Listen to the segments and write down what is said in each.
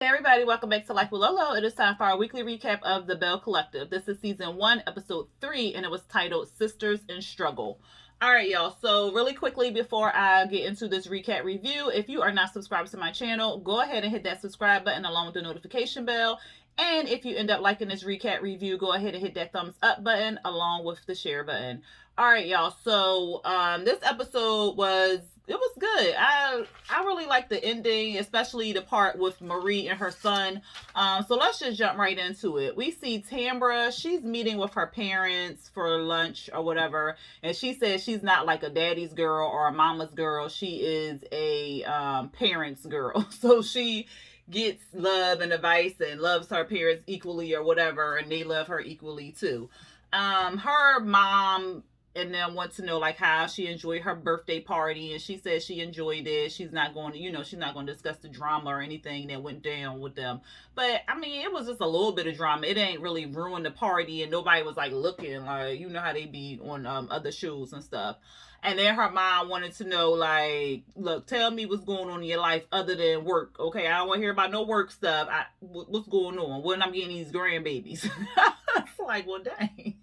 Hey everybody, welcome back to Life with Lolo. It is time for our weekly recap of the Belle Collective. This is season 1, episode 3, and it was titled Sisters in Struggle. All right, y'all. So, really quickly before I get into this recap review, if you are not subscribed to my channel, go ahead and hit that subscribe button along with the notification bell. And if you end up liking this recap review, go ahead and hit that thumbs up button along with the share button. All right, y'all. So, this episode was it was good. I really like the ending, especially the part with Marie and her son. So let's just jump right into it. We see Tambra. She's meeting with her parents for lunch or whatever, and she says she's not like a daddy's girl or a mama's girl. She is a parents girl. So she gets love and advice and loves her parents equally or whatever, and they love her equally too. Her mom and then want to know like how she enjoyed her birthday party, and she says she enjoyed it. She's not going to, she's not going to discuss the drama or anything that went down with them. But I mean, it was just a little bit of drama. It ain't really ruined the party, and nobody was like looking, like, you know how they be on other shows and stuff. And then her mom wanted to know, like, look, tell me what's going on in your life other than work. Okay, I don't want to hear about no work stuff. What's going on? When I'm getting these grandbabies? It's like, well, dang.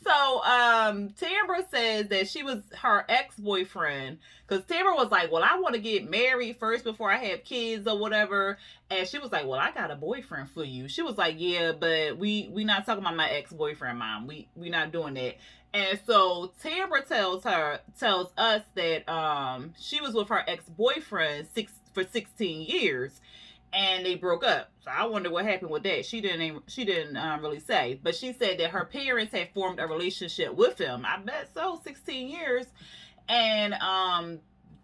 So, Tambra says that she was her ex-boyfriend, because Tambra was like, well, I want to get married first before I have kids or whatever. And she was like, well, I got a boyfriend for you. She was like, yeah, but we not talking about my ex-boyfriend, mom. We not doing that. And so Tambra tells us that she was with her ex-boyfriend for 16 years, and they broke up. So I wonder what happened with that. She didn't really say, but she said that her parents had formed a relationship with him. I bet so, 16 years, and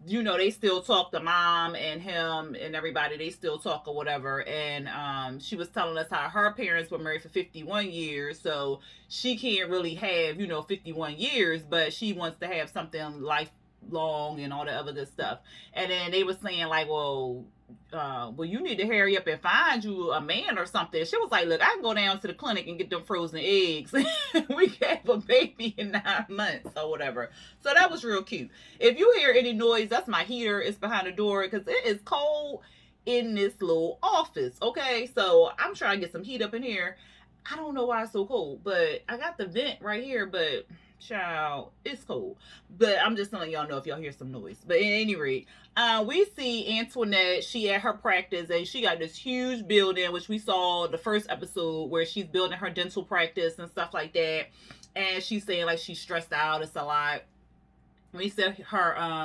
they still talk. The mom and him and everybody, they still talk or whatever. And she was telling us how her parents were married for 51 years, so she can't really have 51 years, but she wants to have something lifelong and all the other good stuff. And then they were saying like, well, you need to hurry up and find you a man or something. She was like, look, I can go down to the clinic and get them frozen eggs. We can have a baby in 9 months or whatever. So that was real cute. If you hear any noise, that's my heater. It's behind the door because it is cold in this little office. Okay, so I'm trying to get some heat up in here. I don't know why it's so cold, but I got the vent right here, but child, it's cold. But I'm just letting y'all know if y'all hear some noise. But at any rate, we see Antoinette. She at her practice, and she got this huge building, which we saw the first episode where she's building her dental practice and stuff like that. And she's saying like she's stressed out. It's a lot. We said her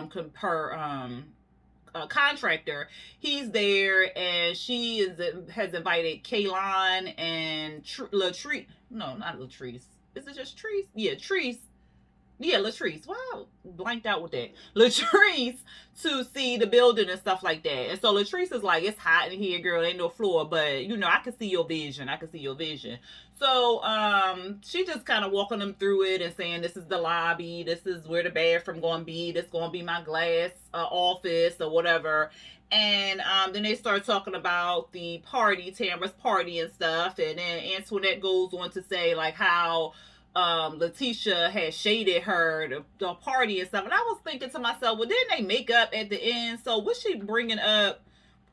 contractor, he's there, and has invited Kaylon and Latrice. No, not Latrice. Is it just Trees? Yeah, Trees. Yeah, Latrice. Wow, blanked out with that. Latrice to see the building and stuff like that. And so Latrice is like, it's hot in here, girl. Ain't no floor, but I can see your vision. I can see your vision. So she just kind of walking them through it and saying, this is the lobby. This is where the bathroom gonna be. This gonna be my glass office or whatever. And then they start talking about the party, Tamara's party and stuff. And then Antoinette goes on to say like how Letitia had shaded her the party and stuff. And I was thinking to myself, well, didn't they make up at the end? So was she bringing up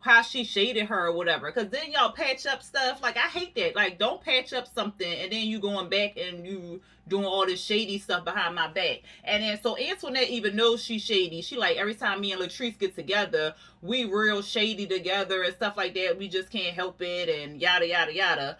how she shaded her or whatever? Because then y'all patch up stuff. Like, I hate that. Like, don't patch up something and then you going back and you doing all this shady stuff behind my back. And then so Antoinette even knows she's shady. She like, every time me and Latrice get together, we real shady together and stuff like that. We just can't help it and yada yada yada.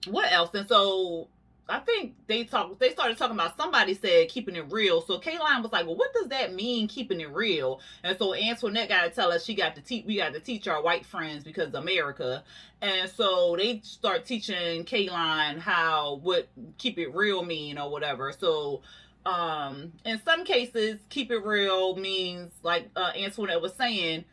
What else? And so I think they started talking about, somebody said keeping it real. So Kayline was like, well, what does that mean, keeping it real? And so Antoinette got to tell us we got to teach our white friends because America. And so they start teaching Kayline what keep it real mean or whatever. So in some cases, keep it real means, like Antoinette was saying,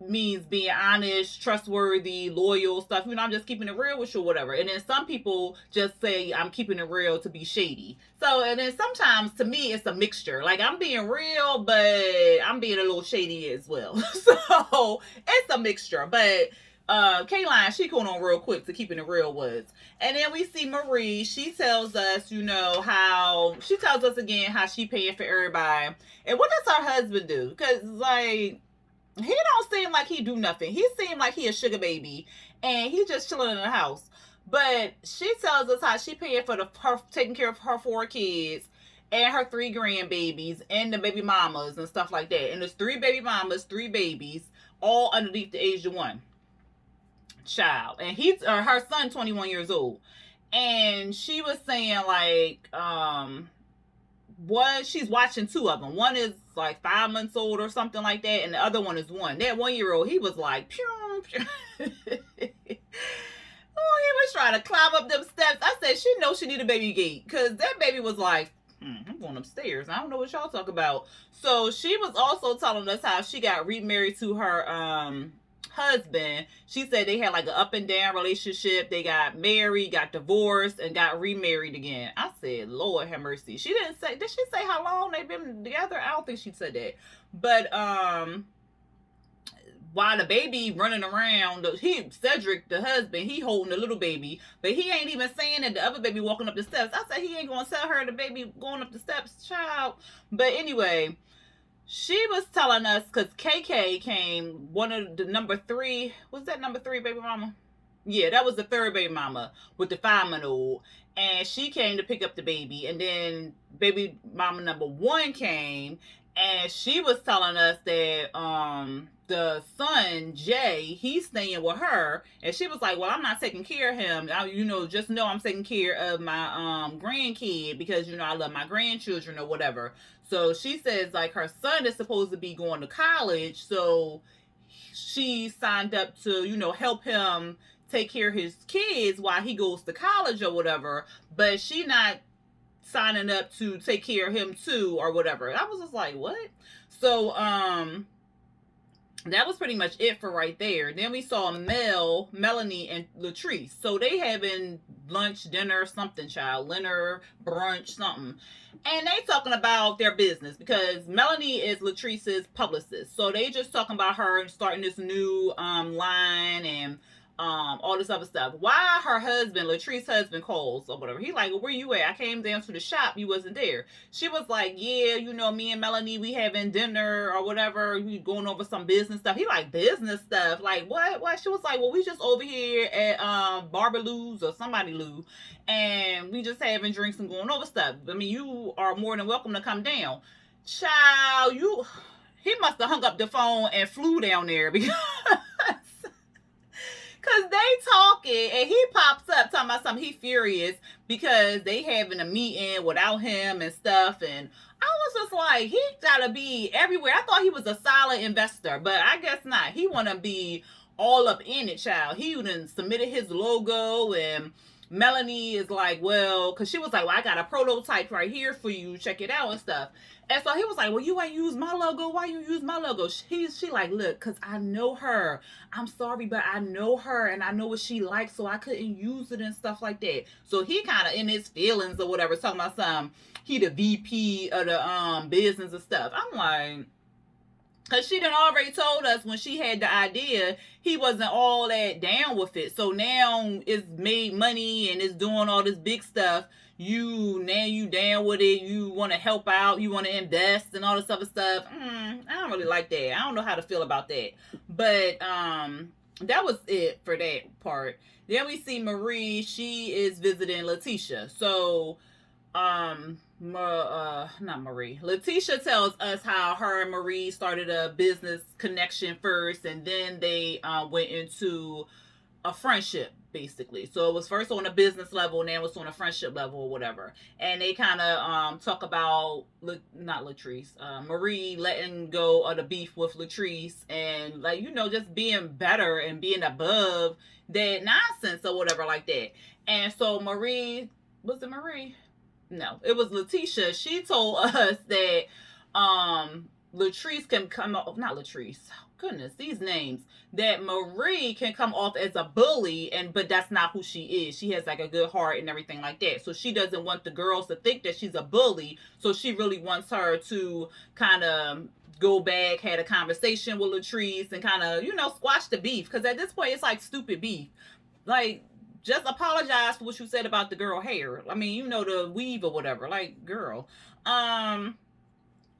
means being honest, trustworthy, loyal stuff. I'm just keeping it real with you or whatever. And then some people just say I'm keeping it real to be shady. So, and then sometimes to me it's a mixture. Like, I'm being real, but I'm being a little shady as well. So it's a mixture. But Kayline, she going on real quick to keeping it real was. And then we see Marie. She tells us, she tells us again how she paying for everybody. And what does her husband do? Because, like, He don't seem like he do nothing. He seemed like he a sugar baby, and he just chilling in the house. But she tells us how she paying for her taking care of her 4 kids and her 3 grandbabies and the baby mamas and stuff like that. And there's 3 baby mamas, 3 babies, all underneath the age of 1 child, and he's her son 21 years old. And she was saying like one, she's watching 2 of them. One is like 5 months old or something like that, and the other one is 1. That 1 year old, he was like pew, pew. Oh, he was trying to climb up them steps. I said she knows she need a baby gate, because that baby was like, I'm going upstairs. I don't know what y'all talk about. So she was also telling us how she got remarried to her husband. She said they had like an up and down relationship. They got married, got divorced, and got remarried again. I said, Lord have mercy. She didn't say, did she say how long they've been together? I don't think she said that. But while the baby running around, Cedric, the husband, he holding the little baby, but he ain't even saying that the other baby walking up the steps. I said he ain't gonna tell her the baby going up the steps, child. But anyway, she was telling us, because KK came, one of the number 3, was that number 3 baby mama? Yeah, that was the 3rd baby mama with the 5-month-old. And she came to pick up the baby. And then baby mama number 1 came, and she was telling us that the son Jay, he's staying with her, and she was like, well, I'm not taking care of him. Just know I'm taking care of my grandkid, because I love my grandchildren or whatever. So she says like her son is supposed to be going to college, so she signed up to help him take care of his kids while he goes to college or whatever, but she not signing up to take care of him too or whatever. I was just like, what? So that was pretty much it for right there. Then we saw Melanie, and Latrice. So they having lunch, dinner, something, child, dinner, brunch, something. And they talking about their business, because Melanie is Latrice's publicist. So they just talking about her starting this new line and all this other stuff. Why her husband, Latrice's husband, calls or whatever. He like, well, where you at? I came down to the shop. You wasn't there. She was like, yeah, me and Melanie, we having dinner or whatever. We going over some business stuff. He like, business stuff? Like, what? She was like, well, we just over here at Barbie Lou's or somebody Lou, and we just having drinks and going over stuff. I mean, you are more than welcome to come down. Child, he must have hung up the phone and flew down there, because cause they talking and he pops up talking about something. He furious because they having a meeting without him and stuff. And I was just like, he gotta be everywhere. I thought he was a solid investor, but I guess not. He wanna be all up in it, child. He even submitted his logo, and Melanie is like, well, because she was like, well, I got a prototype right here for you. Check it out and stuff. And so he was like, well, you ain't use my logo. Why you use my logo? She like, look, because I know her. I'm sorry, but I know her, and I know what she likes, so I couldn't use it and stuff like that. So he kind of in his feelings or whatever, talking about he the VP of the business and stuff. I'm like, because she done already told us when she had the idea, he wasn't all that down with it. So now it's made money and it's doing all this big stuff. You down with it. You want to help out. You want to invest and all this other stuff. I don't really like that. I don't know how to feel about that. But that was it for that part. Then we see Marie. She is visiting Letitia. So not Marie. Letitia tells us how her and Marie started a business connection first, and then they went into a friendship, basically. So it was first on a business level, and then it was on a friendship level or whatever. And they kind of talk about not Latrice, Marie letting go of the beef with Latrice, and like just being better and being above that nonsense or whatever like that. And so Marie, was it Marie? No, it was Letitia. She told us that Latrice can come off, not Latrice. Goodness, these names. That Marie can come off as a bully, but that's not who she is. She has like a good heart and everything like that. So she doesn't want the girls to think that she's a bully. So she really wants her to kind of go back, had a conversation with Latrice, and kind of squash the beef. Because at this point, it's like stupid beef. Like, just apologize for what you said about the girl hair. I mean, the weave or whatever. Like, girl.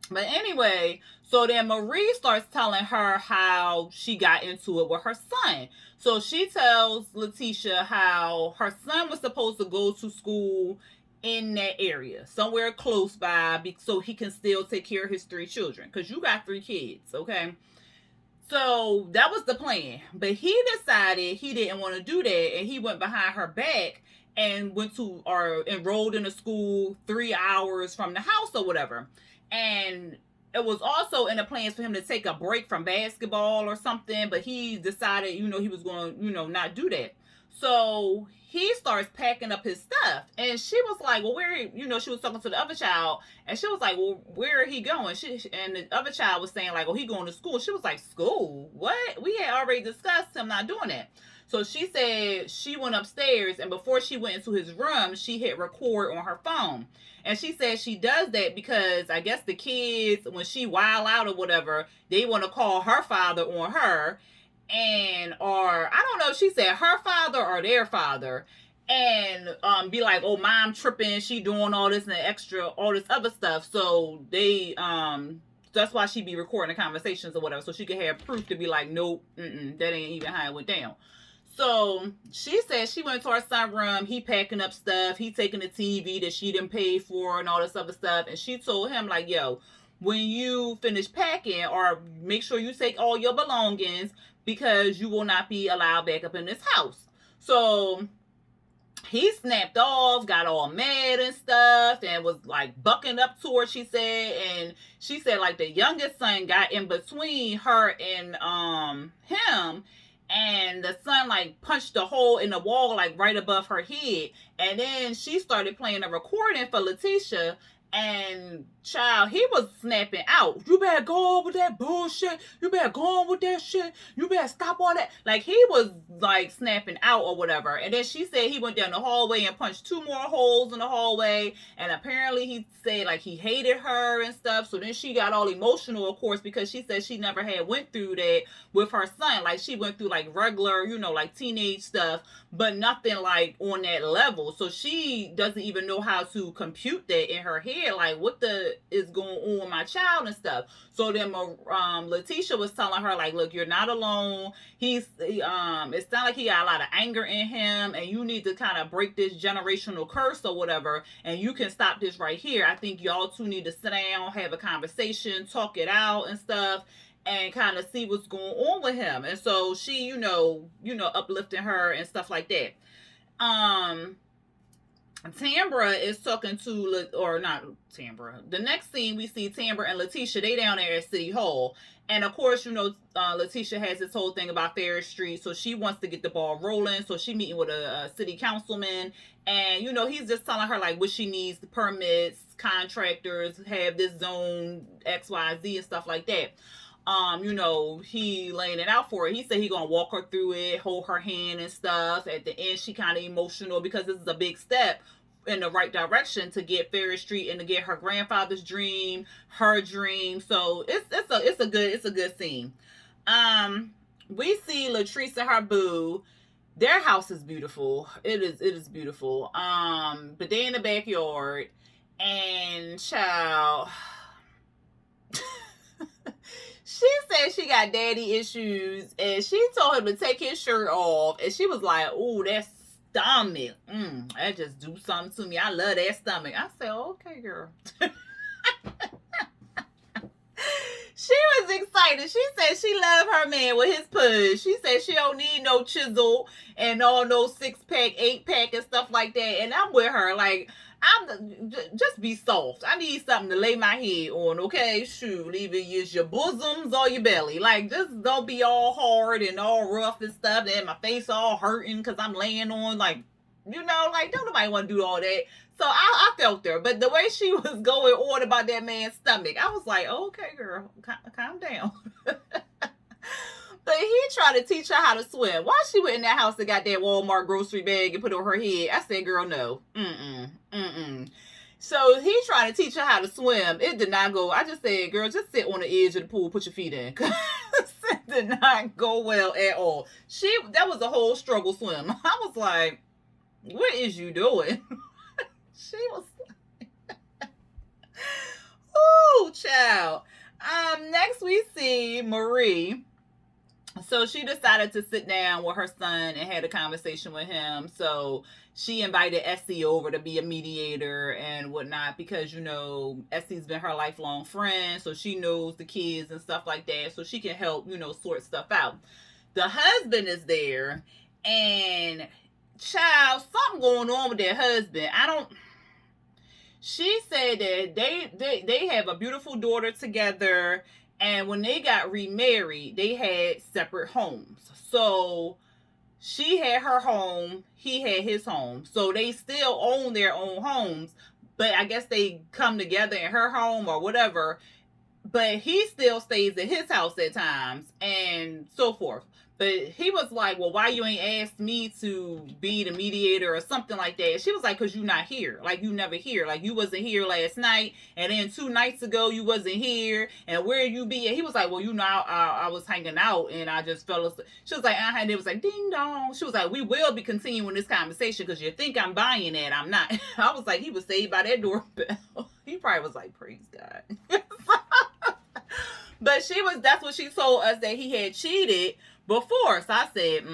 But anyway, so then Marie starts telling her how she got into it with her son. So she tells Letitia how her son was supposed to go to school in that area, somewhere close by, so he can still take care of his three children. Because you got three kids, okay? So that was the plan. But he decided he didn't want to do that, and he went behind her back and went to or enrolled in a school 3 hours from the house or whatever. And it was also in the plans for him to take a break from basketball or something, but he decided, he was going to, not do that. So he starts packing up his stuff, and she was like, "Well, where?" She was talking to the other child, and she was like, "Well, where are he going?" And the other child was saying like, "Oh, he going to school." She was like, "School? What? We had already discussed him not doing that." So she said she went upstairs, and before she went into his room, she hit record on her phone. And she said she does that because I guess the kids, when she wild out or whatever, they want to call her father on her, or I don't know if she said her father or their father, and be like, "Oh, mom tripping, she doing all this and extra, all this other stuff." So they that's why she be recording the conversations or whatever, so she could have proof to be like, "Nope, that ain't even how it went down." So she said she went to her son's room. He packing up stuff. He taking the TV that she didn't pay for and all this other stuff. And she told him like, "Yo, when you finish packing, or make sure you take all your belongings, because you will not be allowed back up in this house." So he snapped off, got all mad and stuff, and was like bucking up to her, she said. And she said like the youngest son got in between her and him, and the son like punched a hole in the wall like right above her head. And then she started playing a recording for Letitia, and child, he was snapping out. "You better go on with that bullshit. You better go on with that shit. You better stop all that." Like he was like snapping out or whatever. And then she said he went down the hallway and punched two more holes in the hallway. And apparently he said like he hated her and stuff. So then she got all emotional, of course, because she said she never had went through that with her son. Like she went through like regular, like teenage stuff, but nothing like on that level. So she doesn't even know how to compute that in her head. Like what the is going on with my child and stuff. So then Letitia was telling her like, "Look, you're not alone. It sounds like he got a lot of anger in him, and you need to kind of break this generational curse or whatever, and you can stop this right here. I think y'all two need to sit down, have a conversation, talk it out and stuff, and kind of see what's going on with him." And so she, uplifting her and stuff like that. Tambra is talking to, or not Tambra. The next scene we see Tambra and Letitia. They down there at City Hall, and of course, Letitia has this whole thing about Ferris Street, so she wants to get the ball rolling. So she meeting with a city councilman, and he's just telling her like what she needs: the permits, contractors, have this zone XYZ and stuff like that. He laying it out for her. He said he gonna walk her through it, hold her hand and stuff. At the end, she kind of emotional because this is a big step in the right direction to get Ferris Street and to get her grandfather's dream, her dream. So it's a good scene. We see Latrice and her boo. Their house is beautiful. It is beautiful. But they in the backyard, and child. She said she got daddy issues, and she told him to take his shirt off, and she was like, "Ooh, that stomach, that just do something to me. I love that stomach." I said, "Okay, girl." She was excited. She said she loved her man with his push. She said she don't need no chisel and all no 6-pack, 8-pack and stuff like that. And I'm with her. Like, just be soft. I need something to lay my head on, okay? Shoot, either use your bosoms or your belly. Like, just don't be all hard and all rough and stuff, and my face all hurting because I'm laying on, like, don't nobody want to do all that. So I felt her. But the way she was going on about that man's stomach, I was like, "Okay, girl, calm down." But he tried to teach her how to swim. Why she went in that house and got that Walmart grocery bag and put it on her head? I said, "Girl, no. So he tried to teach her how to swim. It did not go. I just said, "Girl, just sit on the edge of the pool, put your feet in." It did not go well at all. That was a whole struggle swim. I was like, "What is you doing?" She was like, Woo, child. Next we see Marie. So she decided to sit down with her son and had a conversation with him. So she invited Essie over to be a mediator and whatnot because, Essie's been her lifelong friend. So she knows the kids and stuff like that. So she can help, sort stuff out. The husband is there, and child, something going on with their husband. I don't. She said that they have a beautiful daughter together, and when they got remarried, they had separate homes. So she had her home, he had his home. So they still own their own homes, but I guess they come together in her home or whatever. But he still stays at his house at times and so forth. But he was like, well, why you ain't asked me to be the mediator or something like that? She was like, because you not here. Like, you never here. Like, you wasn't here last night. And then 2 nights ago, you wasn't here. And where you be? And he was like, well, I was hanging out and I just fell asleep. She was like, and it was like, ding dong. She was like, we will be continuing this conversation because you think I'm buying that. I'm not. I was like, he was saved by that doorbell. He probably was like, praise God. But that's what she told us, that he had cheated before. So I said,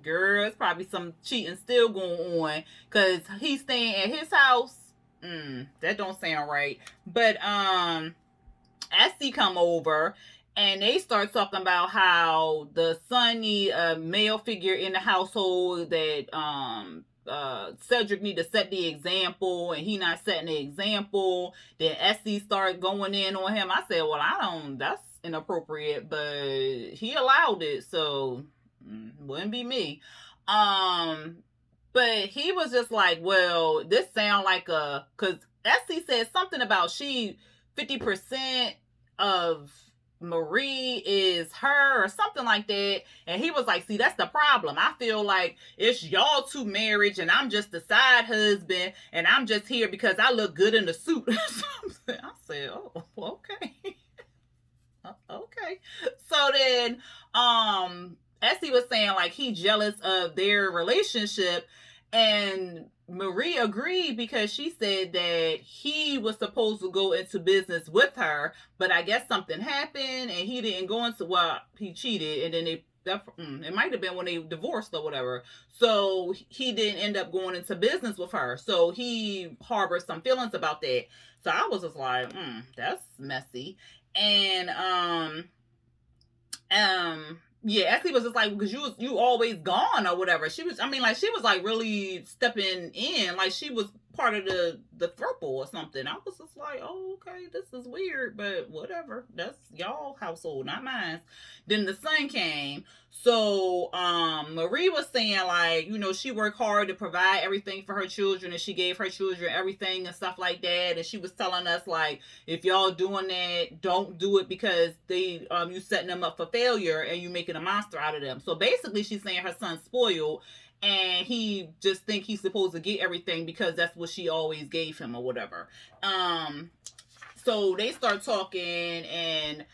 girl, it's probably some cheating still going on because he's staying at his house. That don't sound right. But Essie come over and they start talking about how the son need a male figure in the household, that Cedric need to set the example and he not setting the example. Then Essie started going in on him. I said, well, that's inappropriate, but he allowed it, so wouldn't be me. But he was just like, well, this sound like because Essie said something about 50% of Marie is her or something like that. And he was like, see, that's the problem. I feel like it's y'all two marriage and I'm just the side husband and I'm just here because I look good in the suit. I said, oh, okay. Okay. So then Essie was saying like he jealous of their relationship, and Marie agreed because she said that he was supposed to go into business with her, but I guess something happened and he didn't go into, well, he cheated, and then it might have been when they divorced or whatever. So he didn't end up going into business with her. So he harbored some feelings about that. So I was just like, that's messy. And yeah, Ashley was just like, because you always gone or whatever. She was like really stepping in, like she was part of the throuple or something. I was just like, oh, okay, this is weird, but whatever. That's y'all household, not mine. Then the son came. So Marie was saying like, she worked hard to provide everything for her children, and she gave her children everything and stuff like that. And she was telling us like, if y'all doing that, don't do it because they you setting them up for failure and you making a monster out of them. So basically she's saying her son's spoiled and he just think he's supposed to get everything because that's what she always gave him or whatever. So they start talking and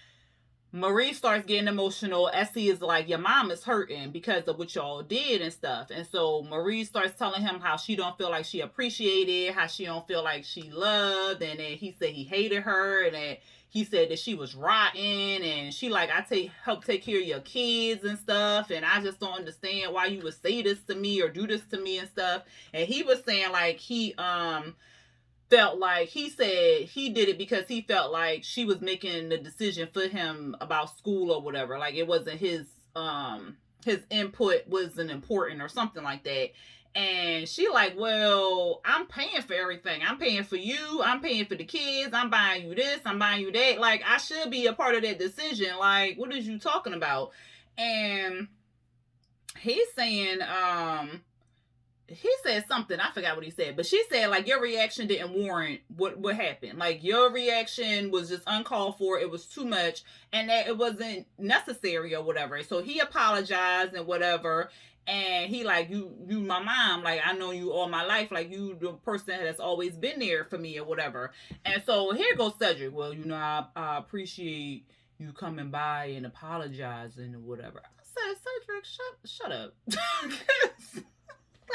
Marie starts getting emotional. Essie is like, your mom is hurting because of what y'all did and stuff. And so Marie starts telling him how she don't feel like she appreciated, how she don't feel like she loved. And then he said he hated her, and that he said that she was rotten. And she like, help take care of your kids and stuff. And I just don't understand why you would say this to me or do this to me and stuff. And he was saying like he felt like, he said he did it because he felt like she was making the decision for him about school or whatever. Like it wasn't his input wasn't important or something like that. And she like, well, I'm paying for everything. I'm paying for you. I'm paying for the kids. I'm buying you this. I'm buying you that. Like I should be a part of that decision. Like, what is you talking about? And he's saying, he said something, I forgot what he said, but she said like your reaction didn't warrant what happened. Like your reaction was just uncalled for. It was too much, and that it wasn't necessary or whatever. So he apologized and whatever, and he like, you my mom, like I know you all my life, like you the person that's always been there for me or whatever. And so here goes Cedric. Well, I appreciate you coming by and apologizing or whatever. I said, Cedric, shut up.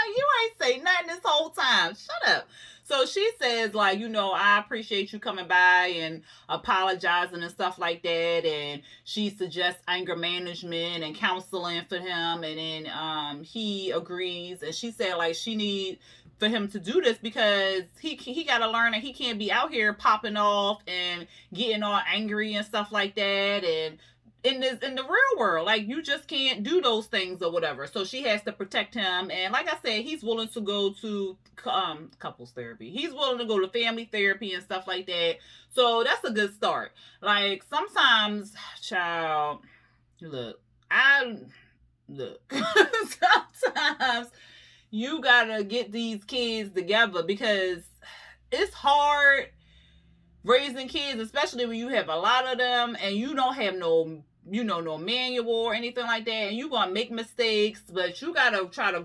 like, you ain't say nothing this whole time. Shut up. So she says, like, I appreciate you coming by and apologizing and stuff like that. And she suggests anger management and counseling for him. And then he agrees. And she said, like, she needs for him to do this because he got to learn that he can't be out here popping off and getting all angry and stuff like that. And in the real world, like, you just can't do those things or whatever. So she has to protect him. And like I said, he's willing to go to couples therapy. He's willing to go to family therapy and stuff like that. So that's a good start. Like, sometimes, child, look, sometimes you gotta get these kids together because it's hard raising kids, especially when you have a lot of them and you don't have no manual or anything like that, and you're gonna make mistakes, but you gotta try to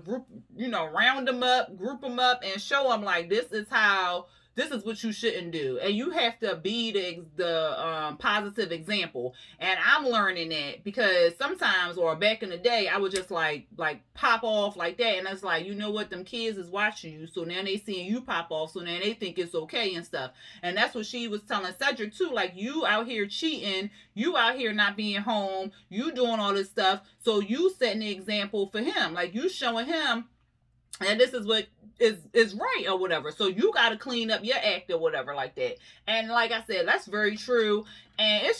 round them up, group them up, and show them, like, this is what you shouldn't do. And you have to be the positive example. And I'm learning that because sometimes, or back in the day, I would just like pop off like that. And it's like, you know what? Them kids is watching you. So now they seeing you pop off. So now they think it's okay and stuff. And that's what she was telling Cedric too. Like, you out here cheating. You out here not being home. You doing all this stuff. So you setting the example for him. Like, you showing him and this is what is right or whatever. So you got to clean up your act or whatever like that. And like I said, that's very true. And it's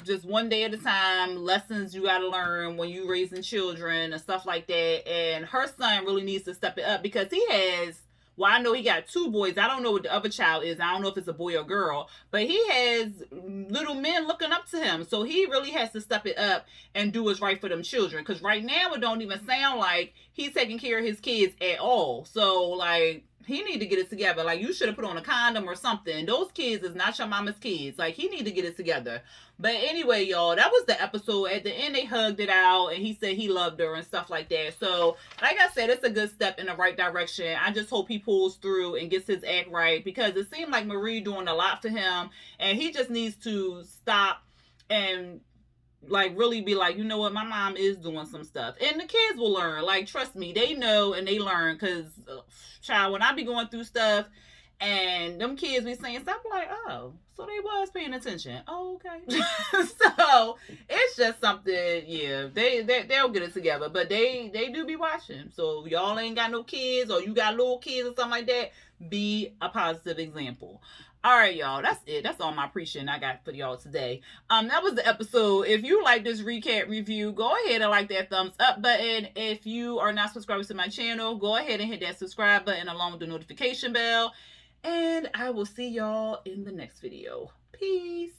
just one day at a time, lessons you got to learn when you raising children and stuff like that. And her son really needs to step it up because he has, well, I know he got 2 boys. I don't know what the other child is. I don't know if it's a boy or girl. But he has little men looking up to him. So he really has to step it up and do what's right for them children. Because right now it don't even sound like he's taking care of his kids at all. So, like, he need to get it together. Like, you should have put on a condom or something. Those kids is not your mama's kids. Like, he need to get it together. But anyway, y'all, that was the episode. At the end, they hugged it out, and he said he loved her and stuff like that. So, like I said, it's a good step in the right direction. I just hope he pulls through and gets his act right, because it seemed like Marie doing a lot for him, and he just needs to stop and, like, really be like, you know what, my mom is doing some stuff. And the kids will learn. Like, trust me, they know and they learn. Because, child, when I be going through stuff and them kids be saying stuff, I'm like, oh, so they was paying attention. Oh, okay. So it's just something, yeah, they'll get it together. But they do be watching. So y'all ain't got no kids, or you got little kids or something like that, be a positive example. All right, y'all, that's it. That's all my preaching I got for y'all today. That was the episode. If you like this recap review, go ahead and like that thumbs up button. If you are not subscribed to my channel, go ahead and hit that subscribe button along with the notification bell. And I will see y'all in the next video. Peace.